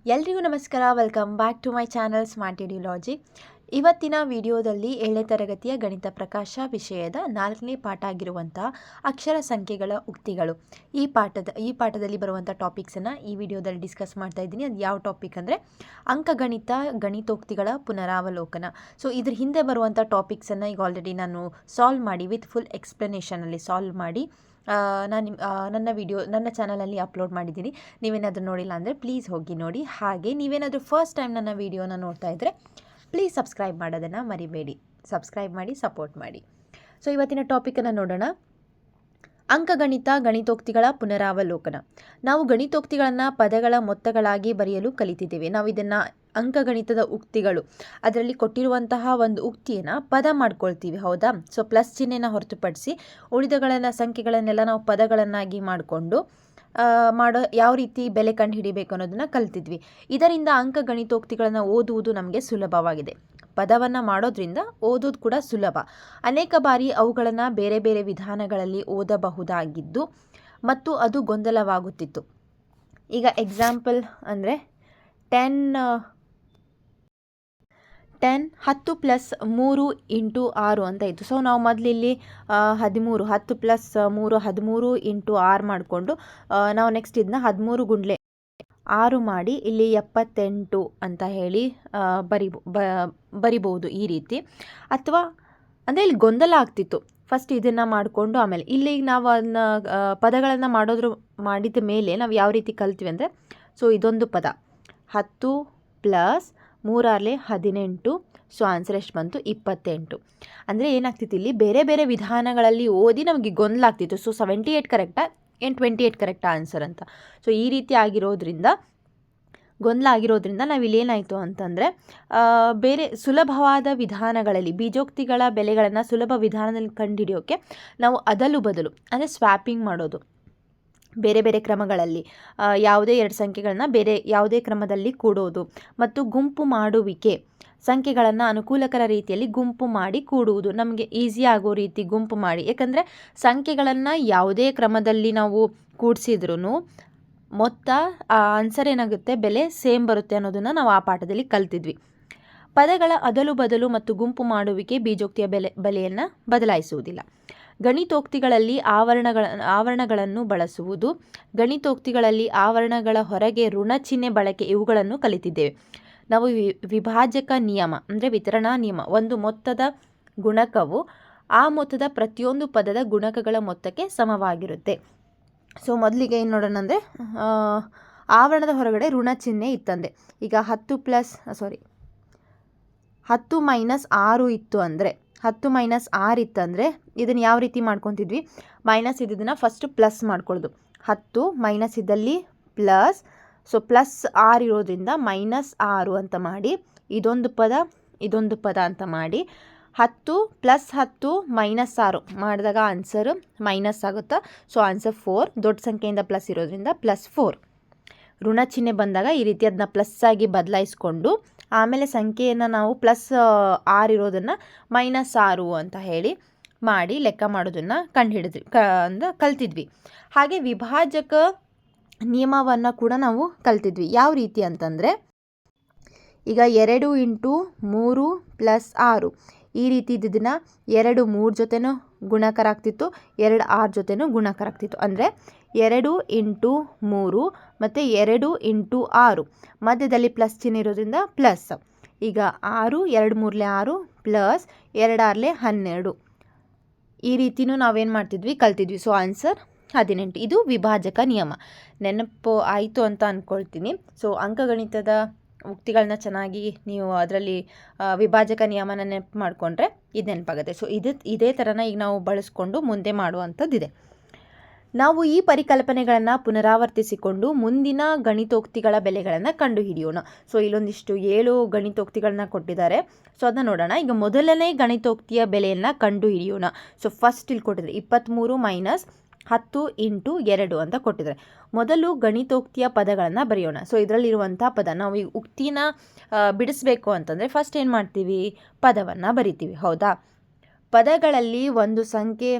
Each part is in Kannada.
ಎಲ್ರಿಗೂ ನಮಸ್ಕಾರ. Welcome back to my channel Smart Edulogy. ಇವತ್ತಿನ ವಿಡಿಯೋದಲ್ಲಿ 7ನೇ ತರಗತಿಯ ಗಣಿತ ಪ್ರಕಾಶ ವಿಷಯದ 4ನೇ ಪಾಠ ಆಗಿರುವಂತಹ ಅಕ್ಷರ ಸಂಖ್ಯೆಗಳ ಉಕ್ತಿಗಳು ಈ ಪಾಠದಲ್ಲಿ ಬರುವಂಥ ಟಾಪಿಕ್ಸನ್ನು ಈ ವಿಡಿಯೋದಲ್ಲಿ ಡಿಸ್ಕಸ್ ಮಾಡ್ತಾ ಇದ್ದೀನಿ. ಅದು ಯಾವ ಟಾಪಿಕ್ ಅಂದರೆ ಅಂಕಗಣಿತ ಗಣಿತೋಕ್ತಿಗಳ ಪುನರಾವಲೋಕನ. ಸೊ ಇದ್ರ ಹಿಂದೆ ಬರುವಂಥ ಟಾಪಿಕ್ಸನ್ನು ಈಗ ಆಲ್ರೆಡಿ ನಾನು ಸಾಲ್ವ್ ಮಾಡಿ ವಿತ್ ಫುಲ್ ಎಕ್ಸ್ಪ್ಲನೇಷನಲ್ಲಿ ಸಾಲ್ವ್ ಮಾಡಿ ನನ್ನ ಚಾನಲಲ್ಲಿ ಅಪ್ಲೋಡ್ ಮಾಡಿದ್ದೀನಿ. ನೀವೇನಾದರೂ ನೋಡಿಲ್ಲ ಅಂದರೆ ಪ್ಲೀಸ್ ಹೋಗಿ ನೋಡಿ. ಹಾಗೆ ನೀವೇನಾದರೂ ಫಸ್ಟ್ ಟೈಮ್ ನನ್ನ ವಿಡಿಯೋನ ನೋಡ್ತಾ ಇದ್ದರೆ ಪ್ಲೀಸ್ ಸಬ್ಸ್ಕ್ರೈಬ್ ಮಾಡೋದನ್ನು ಮರಿಬೇಡಿ. ಸಬ್ಸ್ಕ್ರೈಬ್ ಮಾಡಿ, ಸಪೋರ್ಟ್ ಮಾಡಿ. ಸೊ ಇವತ್ತಿನ ಟಾಪಿಕನ್ನು ನೋಡೋಣ. ಅಂಕಗಣಿತ ಗಣಿತೋಕ್ತಿಗಳ ಪುನರಾವಲೋಕನ. ನಾವು ಗಣಿತೋಕ್ತಿಗಳನ್ನು ಪದಗಳ ಮೊತ್ತಗಳಾಗಿ ಬರೆಯಲು ಕಲಿತಿದ್ದೇವೆ. ನಾವು ಇದನ್ನು ಅಂಕಗಣಿತದ ಉಕ್ತಿಗಳು ಅದರಲ್ಲಿ ಕೊಟ್ಟಿರುವಂತಹ ಒಂದು ಉಕ್ತಿಯನ್ನು ಪದ ಮಾಡ್ಕೊಳ್ತೀವಿ, ಹೌದಾ? ಸೊ ಪ್ಲಸ್ ಚಿಹ್ನೆನ ಹೊರತುಪಡಿಸಿ ಸಂಖ್ಯೆಗಳನ್ನೆಲ್ಲ ನಾವು ಪದಗಳನ್ನಾಗಿ ಮಾಡಿಕೊಂಡು ಯಾವ ರೀತಿ ಬೆಲೆ ಕಂಡು ಹಿಡಿಬೇಕು ಅನ್ನೋದನ್ನು ಕಲ್ತಿದ್ವಿ. ಇದರಿಂದ ಅಂಕಗಣಿತೋಕ್ತಿಗಳನ್ನು ಓದುವುದು ನಮಗೆ ಸುಲಭವಾಗಿದೆ. ಪದವನ್ನು ಮಾಡೋದ್ರಿಂದ ಓದೋದು ಕೂಡ ಸುಲಭ. ಅನೇಕ ಬಾರಿ ಅವುಗಳನ್ನು ಬೇರೆ ಬೇರೆ ವಿಧಾನಗಳಲ್ಲಿ ಓದಬಹುದಾಗಿದ್ದು ಮತ್ತು ಅದು ಗೊಂದಲವಾಗುತ್ತಿತ್ತು. ಈಗ ಎಕ್ಸಾಂಪಲ್ ಅಂದರೆ 10 ಪ್ಲಸ್ 3 ಇಂಟು 6 ಅಂತ ಇತ್ತು. ಸೊ ನಾವು ಮೊದಲಿಲ್ಲಿ 13 10 ಪ್ಲಸ್ 3 13 ಇಂಟು 6 ಮಾಡಿಕೊಂಡು ನಾವು ನೆಕ್ಸ್ಟ್ ಇದನ್ನ 13 ಗುಂಡ್ಲೆ 6 ಮಾಡಿ ಇಲ್ಲಿ 78 ಅಂತ ಹೇಳಿ ಬರಿಬಹುದು ಈ ರೀತಿ. ಅಥವಾ ಅಂದರೆ ಇಲ್ಲಿ ಗೊಂದಲ ಆಗ್ತಿತ್ತು. ಫಸ್ಟ್ ಇದನ್ನು ಮಾಡಿಕೊಂಡು ಆಮೇಲೆ ಇಲ್ಲಿ ನಾವು ಅದನ್ನ ಪದಗಳನ್ನು ಮಾಡಿದ ಮೇಲೆ ನಾವು ಯಾವ ರೀತಿ ಕಲ್ತೀವಿ ಅಂದರೆ, ಸೊ ಇದೊಂದು ಪದ 10 ಪ್ಲಸ್ 3 18. ಸೊ ಆನ್ಸರ್ ಎಷ್ಟು ಬಂತು? 28. ಅಂದರೆ ಏನಾಗ್ತಿತ್ತು, ಇಲ್ಲಿ ಬೇರೆ ಬೇರೆ ವಿಧಾನಗಳಲ್ಲಿ ಓದಿ ನಮಗೆ ಗೊಂದಲ ಆಗ್ತಿತ್ತು. ಸೊ 78 ಕರೆಕ್ಟಾ ಏನು 28 ಕರೆಕ್ಟಾ ಆನ್ಸರ್ ಅಂತ. ಸೊ ಈ ರೀತಿ ಗೊಂದಲ ಆಗಿರೋದ್ರಿಂದ ನಾವಿಲ್ಲಿ ಏನಾಯಿತು ಅಂತಂದರೆ ಬೇರೆ ಸುಲಭವಾದ ವಿಧಾನಗಳಲ್ಲಿ ಬೀಜೋಕ್ತಿಗಳ ಬೆಲೆಗಳನ್ನು ಸುಲಭ ವಿಧಾನದಲ್ಲಿ ಕಂಡುಹಿಡಿಯೋಕ್ಕೆ ನಾವು ಅದಲು ಬದಲು ಅಂದರೆ ಸ್ವ್ಯಾಪಿಂಗ್ ಮಾಡೋದು. ಬೇರೆ ಬೇರೆ ಕ್ರಮಗಳಲ್ಲಿ ಯಾವುದೇ ಎರಡು ಸಂಖ್ಯೆಗಳನ್ನ ಬೇರೆ ಯಾವುದೇ ಕ್ರಮದಲ್ಲಿ ಕೂಡೋದು ಮತ್ತು ಗುಂಪು ಮಾಡುವಿಕೆ, ಸಂಖ್ಯೆಗಳನ್ನು ಅನುಕೂಲಕರ ರೀತಿಯಲ್ಲಿ ಗುಂಪು ಮಾಡಿ ಕೂಡುವುದು. ನಮಗೆ ಈಸಿ ಆಗೋ ರೀತಿ ಗುಂಪು ಮಾಡಿ, ಯಾಕಂದರೆ ಸಂಖ್ಯೆಗಳನ್ನು ಯಾವುದೇ ಕ್ರಮದಲ್ಲಿ ನಾವು ಕೂಡಿಸಿದ್ರೂ ಮೊತ್ತ ಆನ್ಸರ್ ಏನಾಗುತ್ತೆ, ಬೆಲೆ ಸೇಮ್ ಬರುತ್ತೆ ಅನ್ನೋದನ್ನು ನಾವು ಆ ಪಾಠದಲ್ಲಿ ಕಲ್ತಿದ್ವಿ. ಪದಗಳ ಅದಲು ಬದಲು ಮತ್ತು ಗುಂಪು ಮಾಡುವಿಕೆ ಬೀಜೋಕ್ತಿಯ ಬೆಲೆಯನ್ನು ಬದಲಾಯಿಸುವುದಿಲ್ಲ. ಗಣಿತೋಕ್ತಿಗಳಲ್ಲಿ ಆವರಣಗಳನ್ನು ಬಳಸುವುದು. ಗಣಿತೋಕ್ತಿಗಳಲ್ಲಿ ಆವರಣಗಳ ಹೊರಗೆ ಋಣ ಚಿಹ್ನೆ ಬಳಕೆ, ಇವುಗಳನ್ನು ಕಲಿತಿದ್ದೇವೆ. ನಾವು ವಿಭಾಜಕ ನಿಯಮ ಅಂದರೆ ವಿತರಣಾ ನಿಯಮ, ಒಂದು ಮೊತ್ತದ ಗುಣಕವು ಆ ಮೊತ್ತದ ಪ್ರತಿಯೊಂದು ಪದದ ಗುಣಕಗಳ ಮೊತ್ತಕ್ಕೆ ಸಮವಾಗಿರುತ್ತೆ. ಸೊ ಮೊದಲಿಗೆ ಏನು ನೋಡೋಣ ಅಂದರೆ ಆವರಣದ ಹೊರಗಡೆ ಋಣ ಚಿಹ್ನೆ ಇತ್ತಂದೆ. ಈಗ 10 ಮೈನಸ್ 6 ಇತ್ತು ಅಂದರೆ 10 ಮೈನಸ್ 6 ಇತ್ತಂದರೆ ಇದನ್ನು ಯಾವ ರೀತಿ ಮಾಡ್ಕೊತಿದ್ವಿ, ಮೈನಸ್ ಇದನ್ನು ಫಸ್ಟು ಪ್ಲಸ್ ಮಾಡ್ಕೊಳ್ಳೋದು. 10 ಮೈನಸ್ ಇದ್ದಲ್ಲಿ ಪ್ಲಸ್, ಸೊ ಪ್ಲಸ್ 6 ಇರೋದ್ರಿಂದ ಮೈನಸ್ 6 ಅಂತ ಮಾಡಿ ಇದೊಂದು ಪದ ಅಂತ ಮಾಡಿ 10 ಪ್ಲಸ್ 10 ಮೈನಸ್ 6 ಮಾಡಿದಾಗ ಆನ್ಸರ್ ಮೈನಸ್ ಆಗುತ್ತಾ. So answer 4. ದೊಡ್ಡ ಸಂಖ್ಯೆಯಿಂದ ಪ್ಲಸ್ ಇರೋದ್ರಿಂದ ಪ್ಲಸ್ 4. ಋಣ ಚಿಹ್ನೆ ಬಂದಾಗ ಈ ರೀತಿ ಅದನ್ನ ಪ್ಲಸ್ ಆಗಿ ಬದಲಾಯಿಸ್ಕೊಂಡು ಆಮೇಲೆ ಸಂಖ್ಯೆಯನ್ನು ನಾವು ಪ್ಲಸ್ 6 ಇರೋದನ್ನು ಮೈನಸ್ 6 ಅಂತ ಹೇಳಿ ಮಾಡಿ ಲೆಕ್ಕ ಮಾಡೋದನ್ನು ಕಲ್ತಿದ್ವಿ. ಹಾಗೆ ವಿಭಾಜಕ ನಿಯಮವನ್ನು ಕೂಡ ನಾವು ಕಲ್ತಿದ್ವಿ. ಯಾವ ರೀತಿ ಅಂತಂದರೆ, ಈಗ 2 ಇಂಟು 3 ಪ್ಲಸ್ 6 ಈ ರೀತಿ ಇದ್ದಿದ್ದನ್ನು 2 3 ಜೊತೆನೂ ಗುಣಾಕಾರ ಆಗ್ತಿತ್ತು, 2 6 ಜೊತೆನೂ ಗುಣಾಕಾರ ಆಗ್ತಿತ್ತು. ಅಂದರೆ 2 ಇಂಟು 3 ಮತ್ತು 2 ಇಂಟು 6 ಮಧ್ಯದಲ್ಲಿ ಪ್ಲಸ್ ಚಿಹ್ನೆ ಇರೋದ್ರಿಂದ ಪ್ಲಸ್. ಈಗ 6 2 3 6 ಪ್ಲಸ್ 2 6 12 ಈ ರೀತಿಯೂ ನಾವೇನು ಮಾಡ್ತಿದ್ವಿ, ಕಲ್ತಿದ್ವಿ. So answer 18. ಇದು ವಿಭಾಜಕ ನಿಯಮ. ನೆನಪು ಆಯಿತು ಅಂತ ಅಂದ್ಕೊಳ್ತೀನಿ. ಸೊ ಅಂಕಗಣಿತದ ಉಕ್ತಿಗಳನ್ನ ಚೆನ್ನಾಗಿ ನೀವು ಅದರಲ್ಲಿ ವಿಭಾಜಕ ನಿಯಮನ ನೆನಪು ಮಾಡಿಕೊಂಡ್ರೆ ಇದು ನೆನಪಾಗುತ್ತೆ. ಸೊ ಇದೇ ಥರನ ಈಗ ನಾವು ಬಳಸ್ಕೊಂಡು ಮುಂದೆ ಮಾಡುವಂಥದ್ದಿದೆ. ನಾವು ಈ ಪರಿಕಲ್ಪನೆಗಳನ್ನು ಪುನರಾವರ್ತಿಸಿಕೊಂಡು ಮುಂದಿನ ಗಣಿತೋಕ್ತಿಗಳ ಬೆಲೆಗಳನ್ನು ಕಂಡುಹಿಡಿಯೋಣ. ಸೊ ಇಲ್ಲೊಂದಿಷ್ಟು 7 ಗಣಿತೋಕ್ತಿಗಳನ್ನ ಕೊಟ್ಟಿದ್ದಾರೆ. ಸೊ ಅದನ್ನ ನೋಡೋಣ. ಈಗ ಮೊದಲನೇ ಗಣಿತೋಕ್ತಿಯ ಬೆಲೆಯನ್ನು ಕಂಡುಹಿಡಿಯೋಣ. ಸೊ ಫಸ್ಟ್ ಇಲ್ಲಿ ಕೊಟ್ಟಿದ್ದಾರೆ 23 ಮೈನಸ್ 10 ಇಂಟು 2 ಅಂತ ಕೊಟ್ಟಿದ್ದಾರೆ. ಮೊದಲು ಗಣಿತೋಕ್ತಿಯ ಪದಗಳನ್ನು ಬರೆಯೋಣ. ಸೊ ಇದರಲ್ಲಿರುವಂಥ ಪದ ನಾವು ಈ ಉಕ್ತಿನ ಬಿಡಿಸ್ಬೇಕು ಅಂತಂದರೆ ಫಸ್ಟ್ ಏನು ಮಾಡ್ತೀವಿ, ಪದವನ್ನು ಬರಿತೀವಿ, ಹೌದಾ? ಪದಗಳಲ್ಲಿ ಒಂದು ಸಂಖ್ಯೆ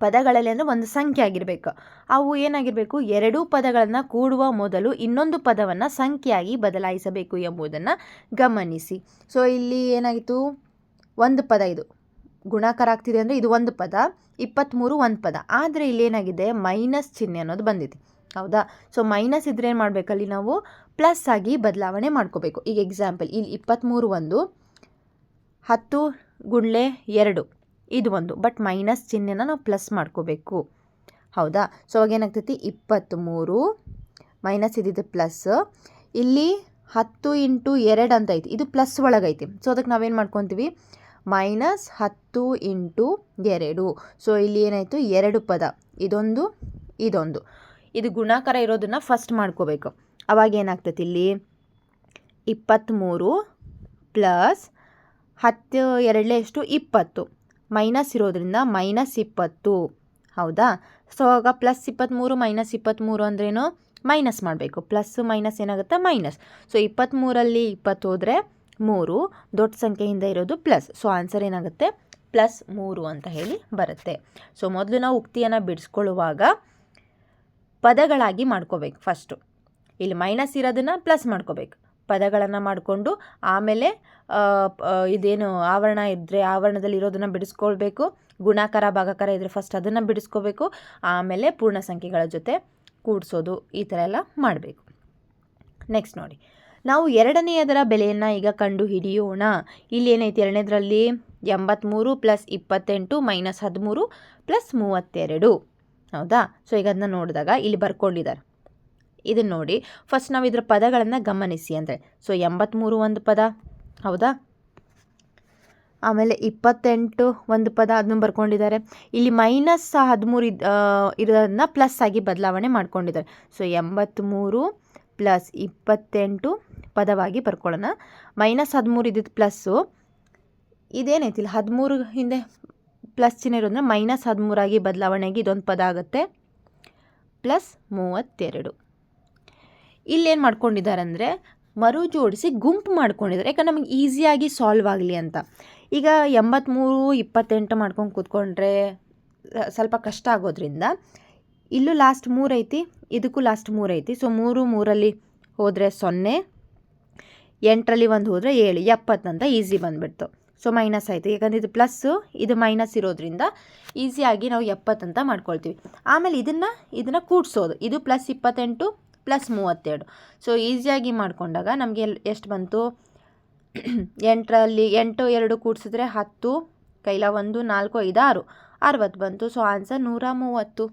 ಪದಗಳಲ್ಲಿ ಅಂದರೆ ಒಂದು ಸಂಖ್ಯೆ ಆಗಿರಬೇಕು. ಅವು ಏನಾಗಿರಬೇಕು, ಎರಡೂ ಪದಗಳನ್ನು ಕೂಡುವ ಮೊದಲು ಇನ್ನೊಂದು ಪದವನ್ನು ಸಂಖ್ಯೆಯಾಗಿ ಬದಲಾಯಿಸಬೇಕು ಎಂಬುದನ್ನು ಗಮನಿಸಿ. ಸೊ ಇಲ್ಲಿ ಏನಾಯಿತು, ಒಂದು ಪದ ಇದು ಗುಣಾಕಾರ ಆಗ್ತಿದೆ ಅಂದರೆ ಇದು ಒಂದು ಪದ, 23 ಒಂದು ಪದ. ಆದರೆ ಇಲ್ಲೇನಾಗಿದೆ, ಮೈನಸ್ ಚಿಹ್ನೆ ಅನ್ನೋದು ಬಂದಿದೆ. ಹೌದಾ? ಸೊ ಮೈನಸ್ ಇದ್ರೆ ಏನು ಮಾಡಬೇಕಲ್ಲಿ ನಾವು ಪ್ಲಸ್ ಆಗಿ ಬದಲಾವಣೆ ಮಾಡ್ಕೋಬೇಕು. ಈಗ ಎಕ್ಸಾಂಪಲ್, ಇಲ್ಲಿ 23 ಒಂದು, 10 ಗುಣ್ಲೆ 2 ಇದು ಒಂದು, ಬಟ್ ಮೈನಸ್ ಚಿಹ್ನೆನ ನಾವು ಪ್ಲಸ್ ಮಾಡ್ಕೋಬೇಕು. ಹೌದಾ? ಸೊ ಅವಾಗ ಏನಾಗ್ತೈತಿ, 23 ಮೈನಸ್ ಇದಿದೆ ಪ್ಲಸ್, ಇಲ್ಲಿ 10 × 2 ಅಂತ ಐತಿ, ಇದು ಪ್ಲಸ್ ಒಳಗೈತಿ. ಸೊ ಅದಕ್ಕೆ ನಾವೇನು ಮಾಡ್ಕೊತೀವಿ, -10 × 2. ಸೊ ಇಲ್ಲಿ ಏನಾಯಿತು, 2 ಪದ, ಇದೊಂದು ಇದೊಂದು, ಇದು ಗುಣಾಕಾರ ಇರೋದನ್ನು ಫಸ್ಟ್ ಮಾಡ್ಕೋಬೇಕು. ಅವಾಗ ಏನಾಗ್ತೈತಿ, ಇಲ್ಲಿ 23 ಪ್ಲಸ್ 10 2 ಎಷ್ಟು 20, ಮೈನಸ್ ಇರೋದ್ರಿಂದ -20. ಹೌದಾ? ಸೊ ಆಗ +23 -23 ಅಂದ್ರೇನು, ಮೈನಸ್ ಮಾಡಬೇಕು. ಪ್ಲಸ್ ಮೈನಸ್ ಏನಾಗುತ್ತೆ, ಮೈನಸ್. ಸೊ 23ರಲ್ಲಿ 20 ಹೋದರೆ 3, ದೊಡ್ಡ ಸಂಖ್ಯೆಯಿಂದ ಇರೋದು ಪ್ಲಸ್. ಸೊ ಆನ್ಸರ್ ಏನಾಗುತ್ತೆ, +3 ಅಂತ ಹೇಳಿ ಬರುತ್ತೆ. ಸೊ ಮೊದಲು ನಾವು ಉಕ್ತಿಯನ್ನು ಬಿಡಿಸ್ಕೊಳ್ಳುವಾಗ ಪದಗಳಾಗಿ ಮಾಡ್ಕೋಬೇಕು. ಫಸ್ಟು ಇಲ್ಲಿ ಮೈನಸ್ ಇರೋದನ್ನು ಪ್ಲಸ್ ಮಾಡ್ಕೋಬೇಕು, ಪದಗಳನ್ನು ಮಾಡಿಕೊಂಡು ಆಮೇಲೆ ಇದೇನು ಆವರಣ ಇದ್ದರೆ ಆವರಣದಲ್ಲಿ ಇರೋದನ್ನು ಬಿಡಿಸ್ಕೊಳ್ಬೇಕು. ಗುಣಾಕಾರ ಭಾಗಾಕಾರ ಇದ್ದರೆ ಫಸ್ಟ್ ಅದನ್ನು ಬಿಡಿಸ್ಕೋಬೇಕು, ಆಮೇಲೆ ಪೂರ್ಣ ಸಂಖ್ಯೆಗಳ ಜೊತೆ ಕೂಡಿಸೋದು, ಈ ಥರ ಎಲ್ಲ ಮಾಡಬೇಕು. ನೆಕ್ಸ್ಟ್ ನೋಡಿ, ನಾವು ಎರಡನೆಯದರ ಬೆಲೆಯನ್ನು ಈಗ ಕಂಡು ಹಿಡಿಯೋಣ. ಇಲ್ಲಿ ಏನೈತಿ, ಎರಡನೇದರಲ್ಲಿ 83 + 28 - 13 + 32. ಹೌದಾ? ಸೊ ಈಗ ಅದನ್ನ ನೋಡಿದಾಗ ಇಲ್ಲಿ ಬರ್ಕೊಂಡಿದ್ದಾರೆ. ಇದನ್ನು ನೋಡಿ, ಫಸ್ಟ್ ನಾವು ಇದರ ಪದಗಳನ್ನು ಗಮನಿಸಿ ಅಂದರೆ, ಸೊ 83 ಒಂದು ಪದ. ಹೌದಾ? ಆಮೇಲೆ 28 ಒಂದು ಪದ, ಅದನ್ನು ಬರ್ಕೊಂಡಿದ್ದಾರೆ. ಇಲ್ಲಿ -13 ಇರೋದನ್ನ ಪ್ಲಸ್ ಆಗಿ ಬದಲಾವಣೆ ಮಾಡ್ಕೊಂಡಿದ್ದಾರೆ. ಸೊ 83 + 28 ಪದವಾಗಿ ಬರ್ಕೊಳ್ಳೋಣ. -13 ಇದ್ದಿದ್ದು ಪ್ಲಸ್ಸು, ಇದೇನೈತಿ ಇಲ್ಲಿ 13 ಹಿಂದೆ ಪ್ಲಸ್ ಚಿಹ್ನೆ ಇರೋದನ್ನ -13 ಆಗಿ ಬದಲಾವಣೆಯಾಗಿ ಇದೊಂದು ಪದ ಆಗುತ್ತೆ, +32. ಇಲ್ಲೇನು ಮಾಡ್ಕೊಂಡಿದ್ದಾರೆ ಅಂದರೆ ಮರು ಜೋಡಿಸಿ ಗುಂಪು ಮಾಡ್ಕೊಂಡಿದ್ದಾರೆ, ಯಾಕಂದ್ರೆ ನಮಗೆ ಈಸಿಯಾಗಿ ಸಾಲ್ವ್ ಆಗಲಿ ಅಂತ. ಈಗ 83 28 ಮಾಡ್ಕೊಂಡು ಕೂತ್ಕೊಂಡ್ರೆ ಸ್ವಲ್ಪ ಕಷ್ಟ ಆಗೋದ್ರಿಂದ ಇಲ್ಲೂ ಲಾಸ್ಟ್ 3 ಐತಿ, ಇದಕ್ಕೂ ಲಾಸ್ಟ್ 3 ಐತಿ. ಸೊ 3 3ರಲ್ಲಿ ಹೋದರೆ 0, 8ರಲ್ಲಿ 1 ಹೋದರೆ 7, 70 ಅಂತ ಈಸಿ ಬಂದುಬಿಡ್ತು. ಸೊ ಮೈನಸ್ ಆಯಿತು, ಯಾಕಂದರೆ ಇದು ಪ್ಲಸ್ಸು ಇದು ಮೈನಸ್ ಇರೋದ್ರಿಂದ ಈಸಿಯಾಗಿ ನಾವು 70 ಅಂತ ಮಾಡ್ಕೊಳ್ತೀವಿ. ಆಮೇಲೆ ಇದನ್ನು ಕೂಡಿಸೋದು, ಇದು +28 + 32. ಸೊ ಈಸಿಯಾಗಿ ಮಾಡಿಕೊಂಡಾಗ ನಮಗೆ ಎಷ್ಟು ಬಂತು, 8ರಲ್ಲಿ 8 2 ಕೂಡಿಸಿದ್ರೆ 10, ಕೈಲ 1 4 5 6 60 ಬಂತು. ಸೊ ಆನ್ಸರ್ 130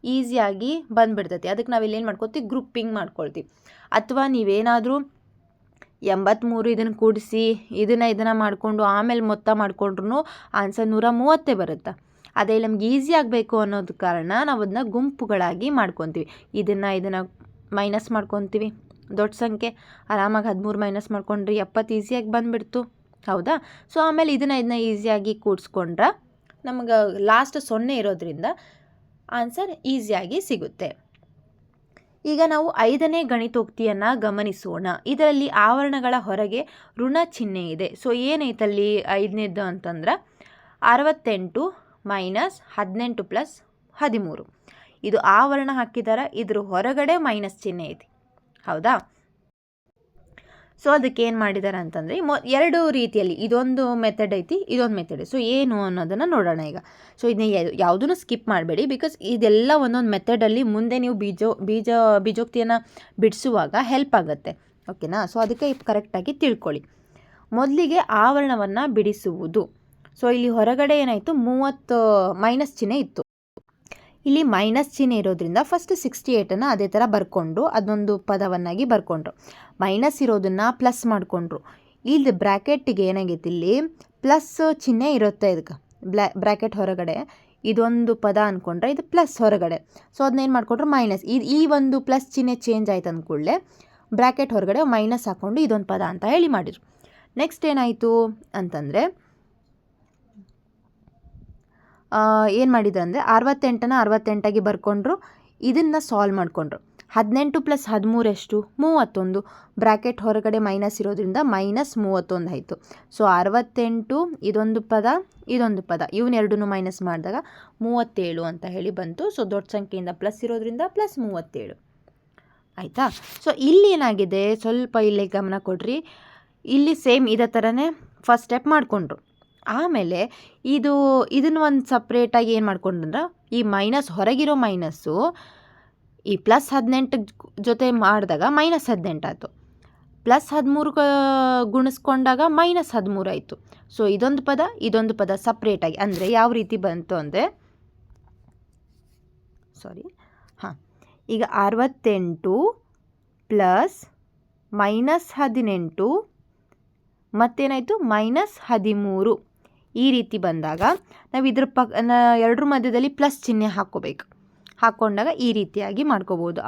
ಈಸಿಯಾಗಿ ಬಂದುಬಿಡ್ತೈತಿ. ಅದಕ್ಕೆ ನಾವು ಇಲ್ಲೇನು ಮಾಡ್ಕೊತೀವಿ, ಗ್ರೂಪಿಂಗ್ ಮಾಡ್ಕೊಳ್ತೀವಿ. ಅಥವಾ ನೀವೇನಾದರೂ 83 ಇದನ್ನು ಕೂಡಿಸಿ ಇದನ್ನು ಮಾಡಿಕೊಂಡು ಆಮೇಲೆ ಮೊತ್ತ ಮಾಡಿಕೊಂಡ್ರೂ ಆನ್ಸರ್ 130 ಬರುತ್ತೆ. ಅದೇ ನಮ್ಗೆ ಈಸಿ ಆಗಬೇಕು ಅನ್ನೋದು ಕಾರಣ ನಾವು ಅದನ್ನ ಗುಂಪುಗಳಾಗಿ ಮಾಡ್ಕೊತೀವಿ. ಇದನ್ನು ಮೈನಸ್ ಮಾಡ್ಕೊತೀವಿ, ದೊಡ್ಡ ಸಂಖ್ಯೆ ಆರಾಮಾಗಿ 13 ಮೈನಸ್ ಮಾಡ್ಕೊಂಡ್ರೆ 70 ಈಸಿಯಾಗಿ ಬಂದುಬಿಡ್ತು. ಹೌದಾ? ಸೊ ಆಮೇಲೆ ಇದನ್ನು ಈಸಿಯಾಗಿ ಕೂಡಿಸ್ಕೊಂಡ್ರೆ ನಮಗೆ ಲಾಸ್ಟ್ 0 ಇರೋದ್ರಿಂದ ಆನ್ಸರ್ ಈಸಿಯಾಗಿ ಸಿಗುತ್ತೆ. ಈಗ ನಾವು 5ನೇ ಗಣಿತೋಕ್ತಿಯನ್ನು ಗಮನಿಸೋಣ. ಇದರಲ್ಲಿ ಆವರಣಗಳ ಹೊರಗೆ ಋಣ ಚಿಹ್ನೆ ಇದೆ. ಸೊ ಏನೈತಲ್ಲಿ 5ನೇದು ಅಂತಂದ್ರೆ 68 - 18 + 13. ಇದು ಆವರಣ ಹಾಕಿದ್ದಾರೆ, ಇದ್ರ ಹೊರಗಡೆ ಮೈನಸ್ ಚಿಹ್ನೆ ಐತಿ. ಹೌದಾ? ಸೊ ಅದಕ್ಕೆ ಏನು ಮಾಡಿದ್ದಾರೆ ಅಂತಂದರೆ ಎರಡು ರೀತಿಯಲ್ಲಿ, ಇದೊಂದು ಮೆಥಡ್ ಐತಿ, ಇದೊಂದು ಮೆಥಡ್. ಸೊ ಏನು ಅನ್ನೋದನ್ನು ನೋಡೋಣ ಈಗ. ಸೊ ಇದನ್ನ ಯಾವುದನ್ನು ಸ್ಕಿಪ್ ಮಾಡಬೇಡಿ, ಬಿಕಾಸ್ ಇದೆಲ್ಲ ಒಂದೊಂದು ಮೆಥಡಲ್ಲಿ ಮುಂದೆ ನೀವು ಬೀಜೋಕ್ತಿಯನ್ನು ಬಿಡಿಸುವಾಗ ಹೆಲ್ಪ್ ಆಗುತ್ತೆ. ಓಕೆನಾ? ಸೊ ಅದಕ್ಕೆ ಕರೆಕ್ಟಾಗಿ ತಿಳ್ಕೊಳ್ಳಿ. ಮೊದಲಿಗೆ ಆವರಣವನ್ನು ಬಿಡಿಸುವುದು. ಸೊ ಇಲ್ಲಿ ಹೊರಗಡೆ ಏನಾಯಿತು, 30 ಮೈನಸ್ ಚಿಹ್ನೆ ಇತ್ತು. ಇಲ್ಲಿ ಮೈನಸ್ ಚಿಹ್ನೆ ಇರೋದ್ರಿಂದ ಫಸ್ಟ್ 68ಅನ್ನು ಅದೇ ಥರ ಬರ್ಕೊಂಡು ಅದೊಂದು ಪದವನ್ನಾಗಿ ಬರ್ಕೊಂಡ್ರು. ಮೈನಸ್ ಇರೋದನ್ನು ಪ್ಲಸ್ ಮಾಡಿಕೊಂಡ್ರು. ಇಲ್ಲಿ ಬ್ರ್ಯಾಕೆಟಿಗೆ ಏನಾಗೈತಿ, ಇಲ್ಲಿ ಪ್ಲಸ್ ಚಿಹ್ನೆ ಇರುತ್ತೆ. ಇದಕ್ಕೆ ಬ್ರ್ಯಾಕೆಟ್ ಹೊರಗಡೆ ಇದೊಂದು ಪದ ಅಂದ್ಕೊಂಡ್ರೆ ಇದು ಪ್ಲಸ್ ಹೊರಗಡೆ. ಸೊ ಅದನ್ನೇನು ಮಾಡಿಕೊಂಡ್ರು, ಮೈನಸ್. ಈ ಒಂದು ಪ್ಲಸ್ ಚಿಹ್ನೆ ಚೇಂಜ್ ಆಯ್ತು ಅಂದ್ಕೂಡಲೇ ಬ್ರ್ಯಾಕೆಟ್ ಹೊರಗಡೆ ಮೈನಸ್ ಹಾಕ್ಕೊಂಡು ಇದೊಂದು ಪದ ಅಂತ ಹೇಳಿ ಮಾಡಿದ್ರು. ನೆಕ್ಸ್ಟ್ ಏನಾಯಿತು ಅಂತಂದರೆ ಏನು ಮಾಡಿದ್ರು ಅಂದರೆ 68ನ 68ಆಗಿ ಬರ್ಕೊಂಡ್ರು, ಇದನ್ನು ಸಾಲ್ವ್ ಮಾಡಿಕೊಂಡ್ರು. 18 ಪ್ಲಸ್ 13 ಎಷ್ಟು 31, ಬ್ರ್ಯಾಕೆಟ್ ಹೊರಗಡೆ ಮೈನಸ್ ಇರೋದ್ರಿಂದ -31 ಆಯಿತು. ಸೊ 68 ಇದೊಂದು ಪದ ಇದೊಂದು ಪದ ಇವನ್ನೆರಡನ್ನೂ ಮೈನಸ್ ಮಾಡಿದಾಗ 37 ಅಂತ ಹೇಳಿ ಬಂತು. ಸೊ ದೊಡ್ಡ ಸಂಖ್ಯೆಯಿಂದ ಪ್ಲಸ್ ಇರೋದ್ರಿಂದ +37 ಆಯಿತಾ. ಸೊ ಇಲ್ಲಿ ಏನಾಗಿದೆ ಸ್ವಲ್ಪ ಇಲ್ಲಿ ಗಮನ ಕೊಡ್ರಿ. ಇಲ್ಲಿ ಸೇಮ್ ಇದೇ ಥರನೇ ಫಸ್ಟ್ ಸ್ಟೆಪ್ ಮಾಡಿಕೊಂಡ್ರು. ಆಮೇಲೆ ಇದನ್ನು ಒಂದು ಸಪ್ರೇಟಾಗಿ ಏನು ಮಾಡ್ಕೊಂಡ್ರಂದ್ರೆ ಈ ಮೈನಸ್ ಹೊರಗಿರೋ ಮೈನಸ್ಸು ಈ +18 ಜೊತೆ ಮಾಡಿದಾಗ -18 ಆಯಿತು. +13 ಗುಣಿಸ್ಕೊಂಡಾಗ -13 ಆಯಿತು. ಸೊ ಇದೊಂದು ಪದ ಸಪ್ರೇಟಾಗಿ ಅಂದರೆ ಯಾವ ರೀತಿ ಬಂತು ಅಂದರೆ ಈಗ 68 ಪ್ಲಸ್ -18 ಮತ್ತೇನಾಯಿತು -13 ಈ ರೀತಿ ಬಂದಾಗ ನಾವು ಇದ್ರ ಎರಡರ ಮಧ್ಯದಲ್ಲಿ ಪ್ಲಸ್ ಚಿಹ್ನೆ ಹಾಕ್ಕೊಂಡಾಗ ಈ ರೀತಿಯಾಗಿ ಮಾಡ್ಕೋಬೋದು.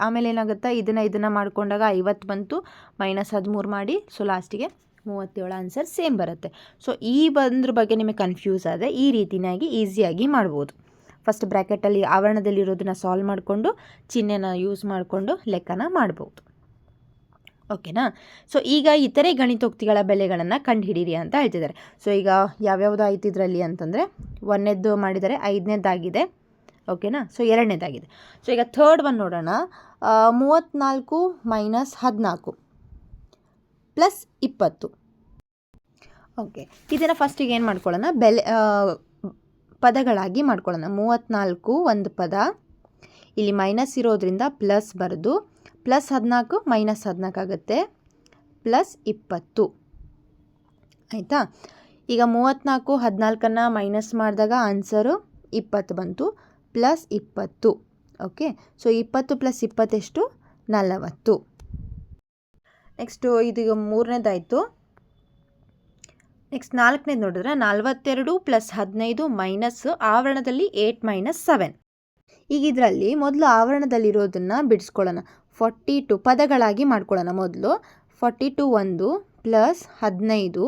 ಆಮೇಲೆ ಏನಾಗುತ್ತೆ ಇದನ್ನು ಮಾಡ್ಕೊಂಡಾಗ 50 ಬಂತು, -13 ಮಾಡಿ ಸೊ ಲಾಸ್ಟಿಗೆ 37 ಆನ್ಸರ್ ಸೇಮ್ ಬರುತ್ತೆ. ಸೊ ಈ ಬಂದ್ರ ಬಗ್ಗೆ ನಿಮಗೆ ಕನ್ಫ್ಯೂಸ್ ಆದರೆ ಈ ರೀತಿಯಾಗಿ ಈಸಿಯಾಗಿ ಮಾಡ್ಬೋದು. ಫಸ್ಟ್ ಬ್ರ್ಯಾಕೆಟಲ್ಲಿ ಆವರಣದಲ್ಲಿರೋದನ್ನ ಸಾಲ್ವ್ ಮಾಡಿಕೊಂಡು ಚಿಹ್ನೆನ ಯೂಸ್ ಮಾಡಿಕೊಂಡು ಲೆಕ್ಕನ ಮಾಡ್ಬೋದು. ಓಕೆನಾ. ಸೊ ಈಗ ಇತರೆ ಗಣಿತೋಕ್ತಿಗಳ ಬೆಲೆಗಳನ್ನು ಕಂಡುಹಿಡೀರಿ ಅಂತ ಹೇಳ್ತಿದ್ದಾರೆ. ಸೊ ಈಗ ಯಾವ್ಯಾವುದು ಆಯ್ತು ಇದರಲ್ಲಿ ಅಂತಂದರೆ 1ನೇದ್ದು ಮಾಡಿದರೆ 5ನೇದಾಗಿದೆ. ಓಕೆನಾ. ಸೊ 2ನೇದಾಗಿದೆ. ಸೊ ಈಗ ಥರ್ಡ್ ಒನ್ ನೋಡೋಣ. 34 - 14 + 20. ಓಕೆ, ಇದನ್ನು ಫಸ್ಟಿಗೆ ಏನು ಮಾಡ್ಕೊಳ್ಳೋಣ, ಪದಗಳಾಗಿ ಮಾಡ್ಕೊಳ್ಳೋಣ. 34 ಒಂದು ಪದ, ಇಲ್ಲಿ ಮೈನಸ್ ಇರೋದ್ರಿಂದ ಪ್ಲಸ್ ಬರೆದು +14 -14 ಆಗುತ್ತೆ, +20 ಆಯಿತಾ. ಈಗ 34 14ನ್ನು ಮೈನಸ್ ಮಾಡಿದಾಗ ಆನ್ಸರು 20 ಬಂತು, +20. ಓಕೆ. ಸೊ 20 + 20 ಎಷ್ಟು 40. ನೆಕ್ಸ್ಟು ಇದೀಗ 3ನೇದಾಯಿತು. ನೆಕ್ಸ್ಟ್ 4ನೇದು ನೋಡಿದ್ರೆ 42 + 15 ಮೈನಸ್ ಆವರಣದಲ್ಲಿ 8 - 7. ಈಗ ಇದರಲ್ಲಿ ಮೊದಲು ಆವರಣದಲ್ಲಿರೋದನ್ನು ಬಿಡಿಸ್ಕೊಳ್ಳೋಣ. 42 ಪದಗಳಾಗಿ ಮಾಡ್ಕೊಳ್ಳೋಣ. ಮೊದಲು 42 1 + 15,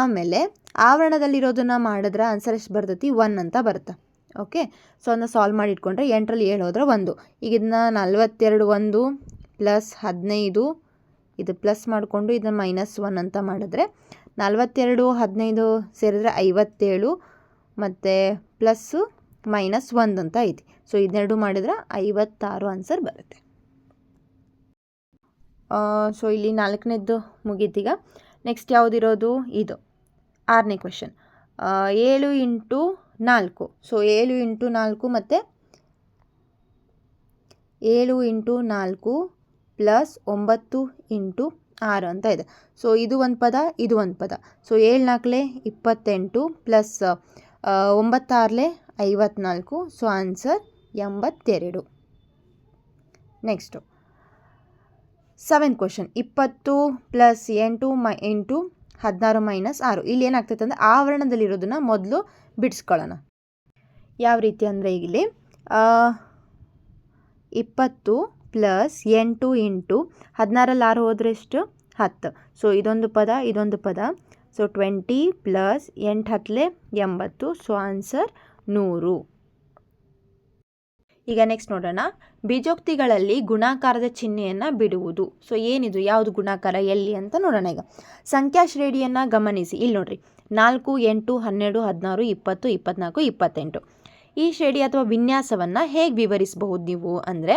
ಆಮೇಲೆ ಆವರಣದಲ್ಲಿರೋದನ್ನು ಮಾಡಿದ್ರೆ ಆನ್ಸರ್ ಎಷ್ಟು ಬರ್ತೈತಿ 1 ಅಂತ ಬರುತ್ತೆ. ಓಕೆ. ಸೊ ಅದನ್ನ ಸಾಲ್ವ್ ಮಾಡಿ ಇಟ್ಕೊಂಡ್ರೆ 8ರಲ್ಲಿ 7 ಹೋದ್ರೆ 1. ಈಗ ಇದನ್ನ 42 1 + 15 ಇದು ಪ್ಲಸ್ ಮಾಡಿಕೊಂಡು ಇದನ್ನು -1 ಅಂತ ಮಾಡಿದ್ರೆ 42 15 ಸೇರಿದ್ರೆ 57 ಮತ್ತು ಪ್ಲಸ್ಸು -1 ಅಂತ ಐತಿ. ಸೊ ಇದೆರಡು ಮಾಡಿದ್ರೆ 56 ಆನ್ಸರ್ ಬರುತ್ತೆ. ಸೊ ಇಲ್ಲಿ 4ನೇದ್ದು ಮುಗೀತೀಗ. ನೆಕ್ಸ್ಟ್ ಯಾವುದಿರೋದು ಇದು 6ನೇ ಕ್ವೆಶನ್. 7 × 4. ಸೊ 7 × 4 ಮತ್ತು 7 × 4 + 9 × 6 ಅಂತ ಇದೆ. ಸೊ ಇದು ಒಂದು ಪದ, ಇದು ಒಂದು ಪದ. So 7 4 28 + 9 6 54. So answer 82. Next 7th question. 20 + 8 × 16 - 6. ಇಲ್ಲಿ ಏನಾಗ್ತೈತೆ ಅಂದರೆ ಆವರಣದಲ್ಲಿರೋದನ್ನು ಮೊದಲು ಬಿಡಿಸ್ಕೊಳ್ಳೋಣ. ಯಾವ ರೀತಿ ಅಂದರೆ ಇಲ್ಲಿ 20 + 8 × 16ರಲ್ಲಿ 6 ಹೋದರೆ ಎಷ್ಟು 10. ಸೊ ಇದೊಂದು ಪದ, ಇದೊಂದು ಪದ. ಸೊ 20 + 8 10 80. So answer 100. ಈಗ ನೆಕ್ಸ್ಟ್ ನೋಡೋಣ. ಬೀಜೋಕ್ತಿಗಳಲ್ಲಿ ಗುಣಾಕಾರದ ಚಿಹ್ನೆಯನ್ನು ಬಿಡುವುದು. ಸೊ ಏನಿದು, ಯಾವುದು ಗುಣಾಕಾರ, ಎಲ್ಲಿ ಅಂತ ನೋಡೋಣ. ಈಗ ಸಂಖ್ಯಾ ಶ್ರೇಣಿಯನ್ನು ಗಮನಿಸಿ. ಇಲ್ಲಿ ನೋಡ್ರಿ 4 8 12 16 20 24 28. ಈ ಶ್ರೇಣಿ ಅಥವಾ ವಿನ್ಯಾಸವನ್ನು ಹೇಗೆ ವಿವರಿಸಬಹುದು ನೀವು ಅಂದರೆ,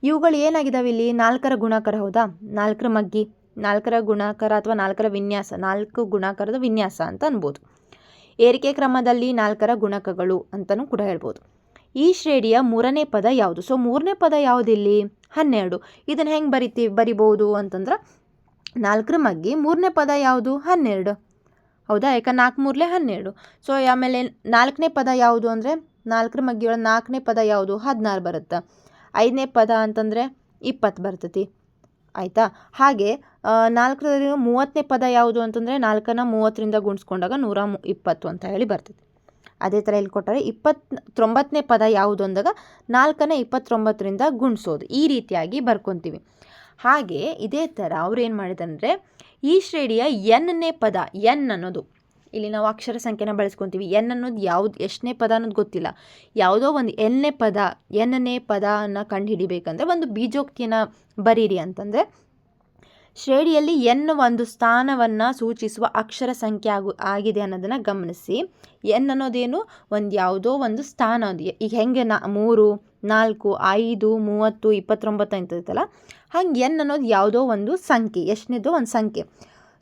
ಇವುಗಳು ಏನಾಗಿದ್ದಾವೆ ಇಲ್ಲಿ 4ರ ಗುಣಾಕಾರ, ಹೌದಾ, 4ರ ಮಗ್ಗಿ, 4ರ ಗುಣಾಕಾರ ಅಥವಾ 4ರ ವಿನ್ಯಾಸ, 4 ಗುಣಾಕಾರದ ವಿನ್ಯಾಸ ಅಂತ ಅನ್ಬೋದು. ಏರಿಕೆ ಕ್ರಮದಲ್ಲಿ 4ರ ಗುಣಕಗಳು ಅಂತಲೂ ಕೂಡ ಹೇಳ್ಬೋದು. ಈ ಶ್ರೇಣಿಯ 3ನೇ ಪದ ಯಾವುದು? ಸೊ 3ನೇ ಪದ ಯಾವುದಿಲ್ಲಿ 12. ಇದನ್ನು ಹೆಂಗೆ ಬರಿಬೋದು ಅಂತಂದ್ರೆ 4ರ ಮಗ್ಗಿ 3ನೇ ಪದ ಯಾವುದು 12, ಹೌದಾ, ಯಾಕೆ 4 3 12. ಸೊ ಆಮೇಲೆ 4ನೇ ಪದ ಯಾವುದು ಅಂದರೆ 4ರ ಮಗ್ಗಿ ಒಳಗೆ 4ನೇ ಪದ ಯಾವುದು 16 ಬರುತ್ತೆ. 5ನೇ ಪದ ಅಂತಂದರೆ 20 ಬರ್ತೈತಿ, ಆಯಿತಾ. ಹಾಗೆ 4ರಲ್ಲಿ 30ನೇ ಪದ ಯಾವುದು ಅಂತಂದರೆ 4ನ 30ರಿಂದ ಗುಣಿಸ್ಕೊಂಡಾಗ 120 ಅಂತ ಹೇಳಿ ಬರ್ತೈತಿ. ಅದೇ ಥರ ಇಲ್ಲಿ ಕೊಟ್ಟರೆ 29ನೇ ಪದ ಯಾವುದು ಅಂದಾಗ 4ನ 29ರಿಂದ ಗುಣಿಸೋದು, ಈ ರೀತಿಯಾಗಿ ಬರ್ಕೊತೀವಿ. ಹಾಗೆ ಇದೇ ಥರ ಅವ್ರು ಏನು ಮಾಡಿದಂದರೆ ಈ ಶ್ರೇಣಿಯ ಎನ್ನೇ ಪದ, ಎನ್ ಅನ್ನೋದು ಇಲ್ಲಿ ನಾವು ಅಕ್ಷರ ಸಂಖ್ಯೆನ ಬಳಸ್ಕೊತೀವಿ. ಎನ್ ಅನ್ನೋದು ಯಾವ್ದು ಎಷ್ಟನೇ ಪದ ಅನ್ನೋದು ಗೊತ್ತಿಲ್ಲ. ಯಾವುದೋ ಒಂದು ಎನ್ನೇ ಪದನ ಕಂಡುಹಿಡಿಬೇಕಂದ್ರೆ ಒಂದು ಬೀಜೋಕ್ತಿಯನ್ನು ಬರೀರಿ ಅಂತಂದರೆ ಶ್ರೇಣಿಯಲ್ಲಿ ಎನ್ ಒಂದು ಸ್ಥಾನವನ್ನು ಸೂಚಿಸುವ ಅಕ್ಷರ ಸಂಖ್ಯೆ ಆಗಿದೆ ಅನ್ನೋದನ್ನು ಗಮನಿಸಿ. ಎನ್ ಅನ್ನೋದೇನು ಯಾವುದೋ ಒಂದು ಸ್ಥಾನ ಅದು. ಈಗ ಹೆಂಗೆ 3, 4, 5, 30, 29 ಅಂತೈತಲ್ಲ, ಹಂಗೆ ಎನ್ ಅನ್ನೋದು ಯಾವುದೋ ಒಂದು ಸಂಖ್ಯೆ, ಎಷ್ಟನೇದೋ ಒಂದು ಸಂಖ್ಯೆ.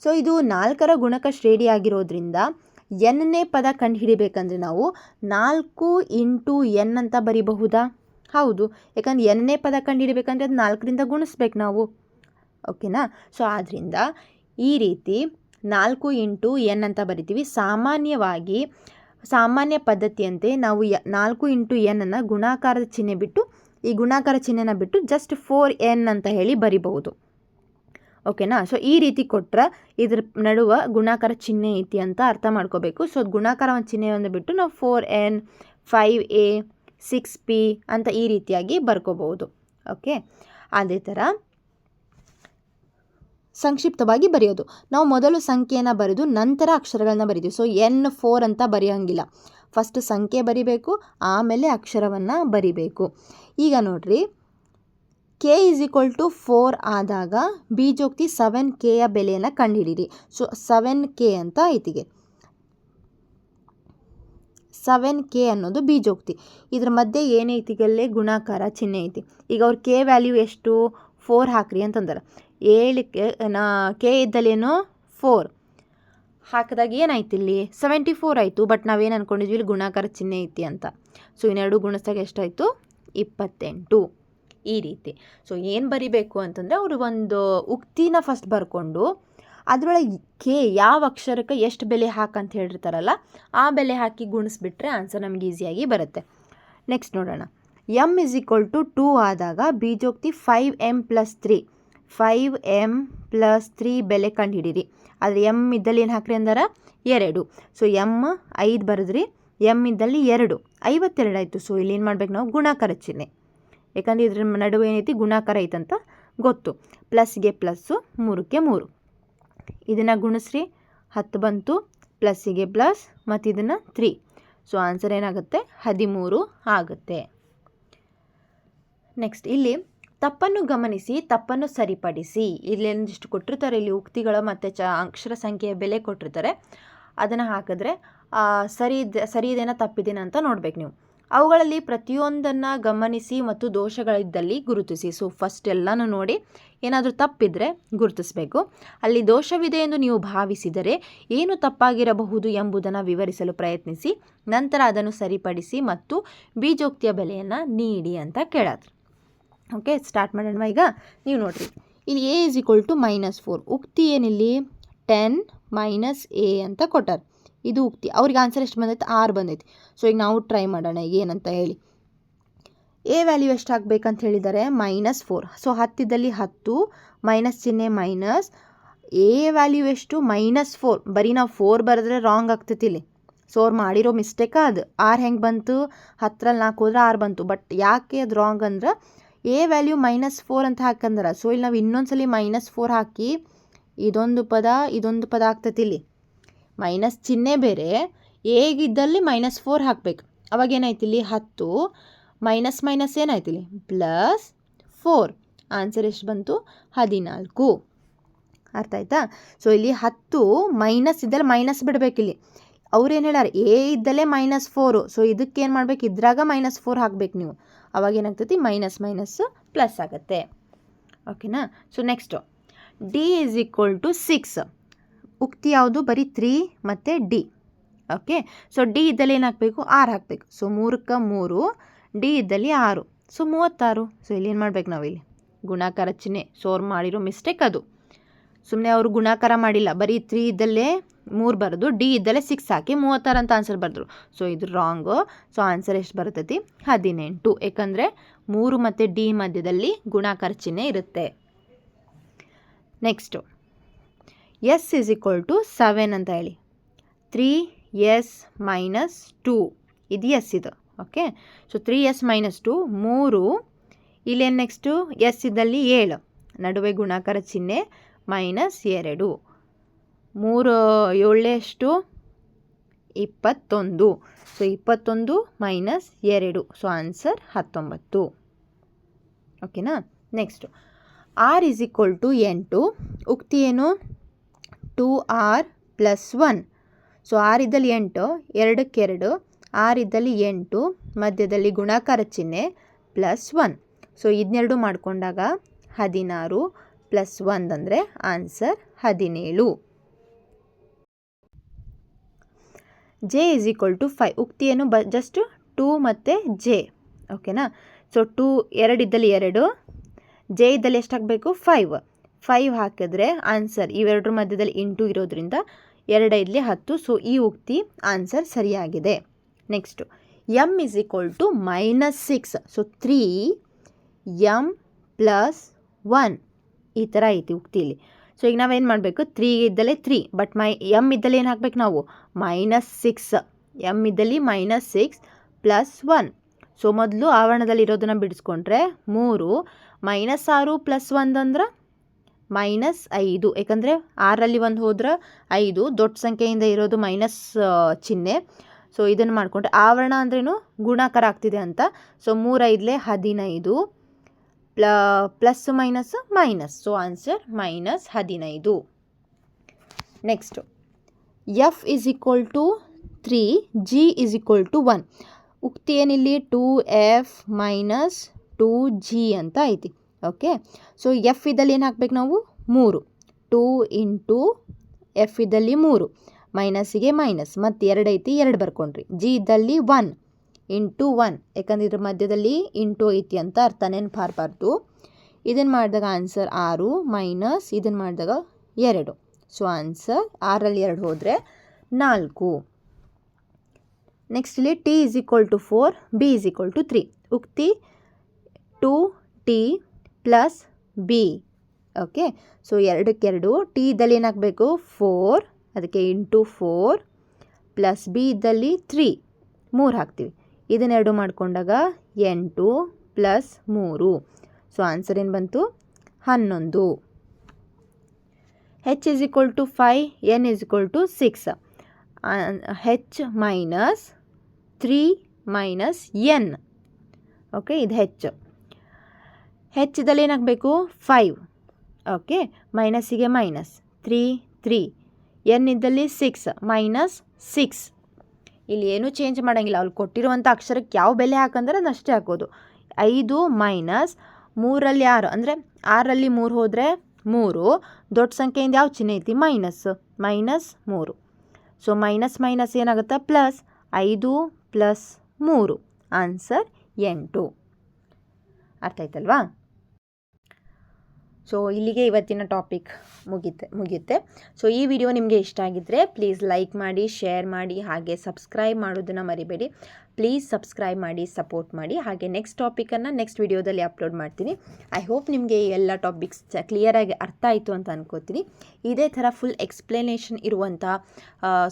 ಸೊ ಇದು 4ರ ಗುಣಕ ಶ್ರೇಣಿ ಆಗಿರೋದ್ರಿಂದ ಎನ್ನೇ ಪದ ಕಂಡುಹಿಡಿಬೇಕಂದ್ರೆ ನಾವು 4 ಇಂಟು ಎನ್ ಅಂತ ಬರಿಬಹುದಾ? ಹೌದು, ಯಾಕಂದ್ರೆ ಎನ್ನೇ ಪದ ಕಂಡುಹಿಡಿಬೇಕಂದ್ರೆ ಅದು 4ರಿಂದ ಗುಣಿಸ್ಬೇಕು ನಾವು. ಓಕೆನಾ? ಸೊ ಆದ್ದರಿಂದ ಈ ರೀತಿ 4 ಇಂಟು ಎನ್ ಅಂತ ಬರಿತೀವಿ. ಸಾಮಾನ್ಯ ಪದ್ಧತಿಯಂತೆ ನಾವು 4 ಇಂಟು ಎನ್ನನ್ನು ಗುಣಾಕಾರದ ಚಿಹ್ನೆ ಬಿಟ್ಟು ಈ ಗುಣಾಕಾರ ಚಿಹ್ನೆನ ಬಿಟ್ಟು ಜಸ್ಟ್ 4n ಅಂತ ಹೇಳಿ ಬರಿಬಹುದು. ಓಕೆನಾ? ಸೊ ಈ ರೀತಿ ಕೊಟ್ಟರೆ ಇದ್ರ ನಡುವೆ ಗುಣಾಕಾರ ಚಿಹ್ನೆ ಐತಿ ಅಂತ ಅರ್ಥ ಮಾಡ್ಕೋಬೇಕು. ಸೊ ಗುಣಾಕಾರ ಒಂದು ಚಿಹ್ನೆಯನ್ನು ಬಿಟ್ಟು ನಾವು 4n, 5a, 6p ಅಂತ ಈ ರೀತಿಯಾಗಿ ಬರ್ಕೋಬಹುದು. ಓಕೆ, ಅದೇ ಥರ ಸಂಕ್ಷಿಪ್ತವಾಗಿ ಬರೆಯೋದು. ನಾವು ಮೊದಲು ಸಂಖ್ಯೆಯನ್ನು ಬರೆದು ನಂತರ ಅಕ್ಷರಗಳನ್ನ ಬರಿತೀವಿ. ಸೊ N4 ಅಂತ ಬರೆಯೋಂಗಿಲ್ಲ. ಫಸ್ಟ್ ಸಂಖ್ಯೆ ಬರಿಬೇಕು, ಆಮೇಲೆ ಅಕ್ಷರವನ್ನು ಬರಿಬೇಕು. ಈಗ ನೋಡ್ರಿ, k = 4 ಆದಾಗ ಬೀಜೋಕ್ತಿ 7kಯ ಬೆಲೆಯನ್ನು ಕಂಡುಹಿಡಿಯಿರಿ. ಸೊ 7k ಅಂತ ಐತಿಗೆ 7k ಅನ್ನೋದು ಬೀಜೋಕ್ತಿ. ಇದ್ರ ಮಧ್ಯೆ ಏನೈತಿಗಲ್ಲೇ ಗುಣಾಕಾರ ಚಿಹ್ನೆ ಐತಿ. ಈಗ ಅವ್ರ k ವ್ಯಾಲ್ಯೂ ಎಷ್ಟು 4 ಹಾಕ್ರಿ ಅಂತಂದ್ರೆ 7ಕ್ಕೆ k ಇದ್ದಲ್ಲೇನೋ 4 ಹಾಕಿದಾಗ ಏನಾಯ್ತು ಇಲ್ಲಿ 74 ಆಯಿತು. ಬಟ್ ನಾವೇನು ಅಂದ್ಕೊಂಡಿದ್ವಿ ಇಲ್ಲಿ ಗುಣಾಕಾರ ಚಿಹ್ನೆ ಐತಿ ಅಂತ. ಸೊ ಇನ್ನೆರಡು ಗುಣಿಸಿದಾಗ ಎಷ್ಟಾಯಿತು 28 ಈ ರೀತಿ. ಸೊ ಏನು ಬರಿಬೇಕು ಅಂತಂದರೆ ಅವರು ಒಂದು ಉಕ್ತಿನ ಫಸ್ಟ್ ಬರ್ಕೊಂಡು ಅದರೊಳಗೆ ಯಾವ ಅಕ್ಷರಕ್ಕೆ ಎಷ್ಟು ಬೆಲೆ ಹಾಕಂತ ಹೇಳಿರ್ತಾರಲ್ಲ ಆ ಬೆಲೆ ಹಾಕಿ ಗುಣಿಸ್ಬಿಟ್ರೆ ಆನ್ಸರ್ ನಮಗೆ ಈಸಿಯಾಗಿ ಬರುತ್ತೆ. ನೆಕ್ಸ್ಟ್ ನೋಡೋಣ. m = 2 ಆದಾಗ ಬೀಜೋಕ್ತಿ 5m + 3 5m + 3 ಬೆಲೆ ಕಂಡುಹಿಡಿರಿ. ಆದರೆ m ಇದ್ದಲ್ಲಿ ಏನು ಹಾಕ್ರಿ ಅಂದ್ರೆ 2. ಸೊ m 5 ಬರೆದ್ರಿ, m ಇದ್ದಲ್ಲಿ 2 52 ಆಯಿತು. ಸೊ ಇಲ್ಲಿ ಏನು ಮಾಡ್ಬೇಕು ನಾವು ಗುಣಾಕಾರ ಚಿಹ್ನೆ, ಯಾಕಂದರೆ ಇದ್ರ ನಡುವೆ ಏನೈತಿ ಗುಣಾಕಾರ ಐತಂತ ಗೊತ್ತು. ಪ್ಲಸ್ಗೆ ಪ್ಲಸ್ಸು, 3ಕ್ಕೆ 3. ಇದನ್ನು ಗುಣಿಸ್ರಿ 10 ಬಂತು, ಪ್ಲಸ್ಸಿಗೆ ಪ್ಲಸ್ ಮತ್ತು ಇದನ್ನು 3. ಸೊ ಆನ್ಸರ್ ಏನಾಗುತ್ತೆ 13 ಆಗುತ್ತೆ. ನೆಕ್ಸ್ಟ್ ಇಲ್ಲಿ ತಪ್ಪನ್ನು ಗಮನಿಸಿ, ತಪ್ಪನ್ನು ಸರಿಪಡಿಸಿ. ಇಲ್ಲಿ ಒಂದಿಷ್ಟು ಕೊಟ್ಟಿರ್ತಾರೆ, ಇಲ್ಲಿ ಉಕ್ತಿಗಳ ಮತ್ತು ಅಕ್ಷರ ಸಂಖ್ಯೆಯ ಬೆಲೆ ಕೊಟ್ಟಿರ್ತಾರೆ. ಅದನ್ನು ಹಾಕಿದ್ರೆ ಸರಿದೇನ ತಪ್ಪಿದೇನ ಅಂತ ನೋಡ್ಬೇಕು ನೀವು. ಅವುಗಳಲ್ಲಿ ಪ್ರತಿಯೊಂದನ್ನು ಗಮನಿಸಿ ಮತ್ತು ದೋಷಗಳಿದ್ದಲ್ಲಿ ಗುರುತಿಸಿ. ಸೊ ಫಸ್ಟ್ ಎಲ್ಲನೂ ನೋಡಿ, ಏನಾದರೂ ತಪ್ಪಿದರೆ ಗುರುತಿಸಬೇಕು. ಅಲ್ಲಿ ದೋಷವಿದೆ ಎಂದು ನೀವು ಭಾವಿಸಿದರೆ ಏನು ತಪ್ಪಾಗಿರಬಹುದು ಎಂಬುದನ್ನು ವಿವರಿಸಲು ಪ್ರಯತ್ನಿಸಿ. ನಂತರ ಅದನ್ನು ಸರಿಪಡಿಸಿ ಮತ್ತು ಬೀಜೋಕ್ತಿಯ ಬೆಲೆಯನ್ನು ನೀಡಿ ಅಂತ ಕೇಳೋದು. ಓಕೆ, ಸ್ಟಾರ್ಟ್ ಮಾಡೋಣ. ಈಗ ನೀವು ನೋಡಿರಿ, ಇಲ್ಲಿ a = -4 ಉಕ್ತಿ ಏನಿಲ್ಲಿ 10 - a ಅಂತ ಕೊಟ್ಟಾರೆ. ಇದು ಉಕ್ತಿ. ಅವ್ರಿಗೆ ಆನ್ಸರ್ ಎಷ್ಟು ಬಂದೈತೆ 6 ಬಂದೈತಿ. ಸೊ ಈಗ ನಾವು ಟ್ರೈ ಮಾಡೋಣ ಈಗ ಏನಂತ ಹೇಳಿ. a ವ್ಯಾಲ್ಯೂ ಎಷ್ಟು ಹಾಕ್ಬೇಕಂತ ಹೇಳಿದ್ದಾರೆ -4. ಸೊ 10 ಇದ್ದಲ್ಲಿ 10 ಮೈನಸ್ ಚಿಹ್ನೆ ಮೈನಸ್. a ವ್ಯಾಲ್ಯೂ ಎಷ್ಟು -4. ಬರೀ ನಾವು 4 ಬರೆದ್ರೆ ರಾಂಗ್ ಆಗ್ತೈತಿ ಇಲ್ಲಿ. ಸೊ ಅವ್ರು ಮಾಡಿರೋ ಮಿಸ್ಟೇಕ ಅದು. 6 ಹೆಂಗೆ ಬಂತು, 10ರಲ್ಲಿ 4 ಹೋದ್ರೆ 6 ಬಂತು. ಬಟ್ ಯಾಕೆ ಅದು ರಾಂಗ್ ಅಂದ್ರೆ a ವ್ಯಾಲ್ಯೂ -4 ಅಂತ ಹಾಕಂದ್ರೆ, ಸೊ ಇಲ್ಲಿ ನಾವು ಇನ್ನೊಂದ್ಸಲಿ -4 ಹಾಕಿ ಇದೊಂದು ಪದ ಆಗ್ತೈತಿ. ಇಲ್ಲಿ ಮೈನಸ್ ಚಿಹ್ನೆ ಬೇರೆ, ಹೇಗಿದ್ದಲ್ಲಿ -4 ಹಾಕ್ಬೇಕು. ಅವಾಗ ಏನಾಯ್ತು ಇಲ್ಲಿ 10 ಮೈನಸ್ ಏನಾಯ್ತು ಇಲ್ಲಿ +4. ಆನ್ಸರ್ ಎಷ್ಟು ಬಂತು 14. ಅರ್ಥ ಆಯ್ತಾ? ಸೊ ಇಲ್ಲಿ 10 ಮೈನಸ್ ಇದ್ದಲ್ಲಿ ಮೈನಸ್ ಬಿಡಬೇಕಿಲ್ಲಿ. ಅವ್ರೇನು ಹೇಳಾರ a ಇದ್ದಲ್ಲೇ -4. ಸೊ ಇದಕ್ಕೇನು ಮಾಡ್ಬೇಕು, ಇದ್ರಾಗ -4 ಹಾಕ್ಬೇಕು ನೀವು. ಅವಾಗ ಏನಾಗ್ತೈತಿ ಮೈನಸ್ ಪ್ಲಸ್ ಆಗುತ್ತೆ. ಓಕೆನಾ? ಸೊ ನೆಕ್ಸ್ಟು d = 6 ಉಕ್ತಿ ಯಾವುದು, ಬರೀ 3 ಮತ್ತು d. ಓಕೆ, ಸೊ d ಇದ್ದಲ್ಲಿ ಏನು ಹಾಕಬೇಕು 6 ಹಾಕಬೇಕು. ಸೊ 3ಕ್ಕೆ 3, d ಇದ್ದಲ್ಲಿ 6, ಸೊ 36. ಸೊ ಇಲ್ಲಿ ಏನು ಮಾಡ್ಬೇಕು ನಾವು, ಇಲ್ಲಿ ಗುಣಾಕಾರ ಚಿಹ್ನೆ. ಸೊ ಅವ್ರು ಮಾಡಿರೋ ಮಿಸ್ಟೇಕ್ ಅದು. ಸುಮ್ಮನೆ ಅವರು ಗುಣಾಕಾರ ಮಾಡಿಲ್ಲ, ಬರೀ 3 ಇದ್ದಲ್ಲೇ 3 ಬರೆದು d ಇದ್ದಲ್ಲೇ 6 ಹಾಕಿ 36 ಅಂತ ಆನ್ಸರ್ ಬರೆದ್ರು. ಸೊ ಇದು ರಾಂಗು. ಸೊ ಆನ್ಸರ್ ಎಷ್ಟು ಬರ್ತೈತಿ 18. ಯಾಕಂದರೆ 3 ಮತ್ತು d ಮಧ್ಯದಲ್ಲಿ ಗುಣಾಕಾರ ಚಿಹ್ನೆ ಇರುತ್ತೆ. ನೆಕ್ಸ್ಟು s = 7 ಅಂತ ಹೇಳಿ. 3s - 2 ಇದು ಎಸ್ ಇದು. Okay, so 3s - 2 3. ಇಲ್ಲೇನು ನೆಕ್ಸ್ಟು s ಇದ್ದಲ್ಲಿ 7, ನಡುವೆ ಗುಣಾಕಾರ ಚಿಹ್ನೆ -2. 3 7 ಎಷ್ಟು 21. So 21 minus 2. So answer 19. ಓಕೆನಾ. Next R is equal to 8. ಉಕ್ತಿ ಏನು? 2r plus 1. ಸೊ 6 ಇದ್ದಲ್ಲಿ 8, 2ಕ್ಕೆ 2, 6 ಇದ್ದಲ್ಲಿ 8, ಮಧ್ಯದಲ್ಲಿ ಗುಣಾಕಾರ ಚಿಹ್ನೆ ಪ್ಲಸ್ 1. ಸೊ ಇದನ್ನೆರಡು ಮಾಡಿಕೊಂಡಾಗ 16 ಪ್ಲಸ್ 1 ಅಂದರೆ answer 17. J is equal to 5. ಉಕ್ತಿ ಏನು? ಜಸ್ಟ್ 2 ಮತ್ತು ಜೆ. ಓಕೆನಾ. ಸೊ 2 2 ಇದ್ದಲ್ಲಿ 2, ಜೆ ಇದ್ದಲ್ಲಿ ಎಷ್ಟು ಹಾಕಬೇಕು? 5 ಹಾಕಿದ್ರೆ ಆನ್ಸರ್ ಇವೆರಡರ ಮಧ್ಯದಲ್ಲಿ ಇಂಟು ಇರೋದ್ರಿಂದ 2 ಇದ್ಲಿ 10. ಸೊ ಈ ಉಕ್ತಿ ಆನ್ಸರ್ ಸರಿಯಾಗಿದೆ. Next M is equal to -6. So 3m plus 1 ಈ ಥರ ಐತಿ ಉಕ್ತಿಲಿ. ಸೊ ಈಗ ನಾವೇನು ಮಾಡಬೇಕು? 3 ಇದ್ದಲ್ಲೇ 3, ಬಟ್ ಎಮ್ ಇದ್ದಲ್ಲಿ ಏನು ಹಾಕ್ಬೇಕು ನಾವು? -6. ಎಮ್ ಇದ್ದಲ್ಲಿ -6 ಪ್ಲಸ್ 1. ಸೊ ಮೊದಲು ಆವರಣದಲ್ಲಿ ಇರೋದನ್ನು ಬಿಡಿಸ್ಕೊಂಡ್ರೆ 3, -6 ಪ್ಲಸ್ 1 ಅಂದ್ರೆ -5. ಯಾಕಂದರೆ 6ರಲ್ಲಿ 1 ಹೋದ್ರೆ 5, ದೊಡ್ಡ ಸಂಖ್ಯೆಯಿಂದ ಇರೋದು ಮೈನಸ್ ಚಿಹ್ನೆ. ಸೊ ಇದನ್ನು ಮಾಡಿಕೊಂಡ್ರೆ ಆವರಣ ಅಂದ್ರೇನು? ಗುಣಾಕಾರ ಆಗ್ತಿದೆ ಅಂತ. So 3 5 15 plus minus minus. So answer -15. Next F is equal to 3, G is equal to 1. ಉಕ್ತಿ ಏನಿಲ್ಲಿ? 2f ಮೈನಸ್ 2g ಅಂತ ಐತಿ. ಓಕೆ. ಸೊ ಎಫ್ ಇದ್ದಲ್ಲಿ ಏನು ಹಾಕ್ಬೇಕು ನಾವು? 3. 2 ಇಂಟು ಎಫ್ ಇದ್ದಲ್ಲಿ 3, ಮೈನಸ್ಸಿಗೆ ಮೈನಸ್, ಮತ್ತು 2 ಐತಿ 2 ಬರ್ಕೊಂಡ್ರಿ. ಜಿ ಇದ್ದಲ್ಲಿ 1 ಇಂಟು 1, ಯಾಕಂದ್ರೆ ಇದ್ರ ಮಧ್ಯದಲ್ಲಿ ಇಂಟು ಐತಿ ಅಂತ ಅರ್ಥ, ನೆನಪಾರಬಾರ್ದು. ಇದನ್ನು ಮಾಡಿದಾಗ ಆನ್ಸರ್ 6 ಮೈನಸ್ ಇದನ್ನು ಮಾಡಿದಾಗ 2. ಸೊ ಆನ್ಸರ್ 6ರಲ್ಲಿ 2 ಹೋದರೆ 4. ನೆಕ್ಸ್ಟ್ ಇಲ್ಲಿ t is equal to 4, b is equal to 3. ಉಕ್ತಿ 2t plus b. Okay. So 2ಕ್ಕೆ 2, ಟಿ ಇದ್ದಲ್ಲಿ ಏನಾಗಬೇಕು? 4, ಅದಕ್ಕೆ ಇಂಟು 4 ಪ್ಲಸ್ ಬಿ ಇದ್ದಲ್ಲಿ 3 ಹಾಕ್ತೀವಿ. ಇದನ್ನೆರಡು ಮಾಡಿಕೊಂಡಾಗ 8 ಪ್ಲಸ್ 3. ಸೊ ಆನ್ಸರ್ ಏನು ಬಂತು? 11. H is equal to 5, N is equal to 6. H minus 3 minus N. Okay. ಇದು ಹೆಚ್ ಇದ್ದಲ್ಲಿ ಏನಾಗಬೇಕು? 5. ಓಕೆ. ಮೈನಸ್ಸಿಗೆ ಮೈನಸ್ 3 ಎನ್ ಇದ್ದಲ್ಲಿ 6 ಮೈನಸ್ 6. ಇಲ್ಲಿ ಏನೂ ಚೇಂಜ್ ಮಾಡೋಂಗಿಲ್ಲ. ಅಲ್ಲಿ ಕೊಟ್ಟಿರುವಂಥ ಅಕ್ಷರಕ್ಕೆ ಯಾವ ಬೆಲೆ ಹಾಕಂದ್ರೆ ಅದಷ್ಟೇ ಹಾಕೋದು. 5 ಮೈನಸ್ 3ರಲ್ಲಿ 6 ಅಂದರೆ 6ರಲ್ಲಿ 3 ಹೋದರೆ 3, ದೊಡ್ಡ ಸಂಖ್ಯೆಯಿಂದ ಯಾವ ಚಿಹ್ನೆ ಐತಿ? -3. ಸೊ ಮೈನಸ್ ಏನಾಗುತ್ತೆ? Plus 5 plus 3 answer 8. ಅರ್ಥ ಆಯ್ತಲ್ವಾ? ಸೊ ಇಲ್ಲಿಗೆ ಇವತ್ತಿನ ಟಾಪಿಕ್ ಮುಗಿಯುತ್ತೆ. ಸೊ ಈ ವಿಡಿಯೋ ನಿಮಗೆ ಇಷ್ಟ ಆಗಿದ್ದರೆ ಪ್ಲೀಸ್ ಲೈಕ್ ಮಾಡಿ, ಶೇರ್ ಮಾಡಿ, ಹಾಗೆ ಸಬ್ಸ್ಕ್ರೈಬ್ ಮಾಡೋದನ್ನು ಮರಿಬೇಡಿ. ಪ್ಲೀಸ್ ಸಬ್ಸ್ಕ್ರೈಬ್ ಮಾಡಿ, ಸಪೋರ್ಟ್ ಮಾಡಿ. ಹಾಗೆ ನೆಕ್ಸ್ಟ್ ಟಾಪಿಕನ್ನು ನೆಕ್ಸ್ಟ್ ವಿಡಿಯೋದಲ್ಲಿ ಅಪ್ಲೋಡ್ ಮಾಡ್ತೀನಿ. ಐ ಹೋಪ್ ನಿಮಗೆ ಎಲ್ಲ ಟಾಪಿಕ್ಸ್ ಕ್ಲಿಯರಾಗಿ ಅರ್ಥ ಆಯಿತು ಅಂತ ಅನ್ಕೋತೀನಿ. ಇದೇ ಥರ ಫುಲ್ ಎಕ್ಸ್ಪ್ಲನೇಷನ್ ಇರುವಂಥ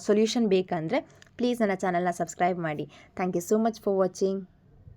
ಸೊಲ್ಯೂಷನ್ ಬೇಕಂದರೆ ಪ್ಲೀಸ್ ನನ್ನ ಚಾನಲ್ನ ಸಬ್ಸ್ಕ್ರೈಬ್ ಮಾಡಿ. Thank you so much for watching.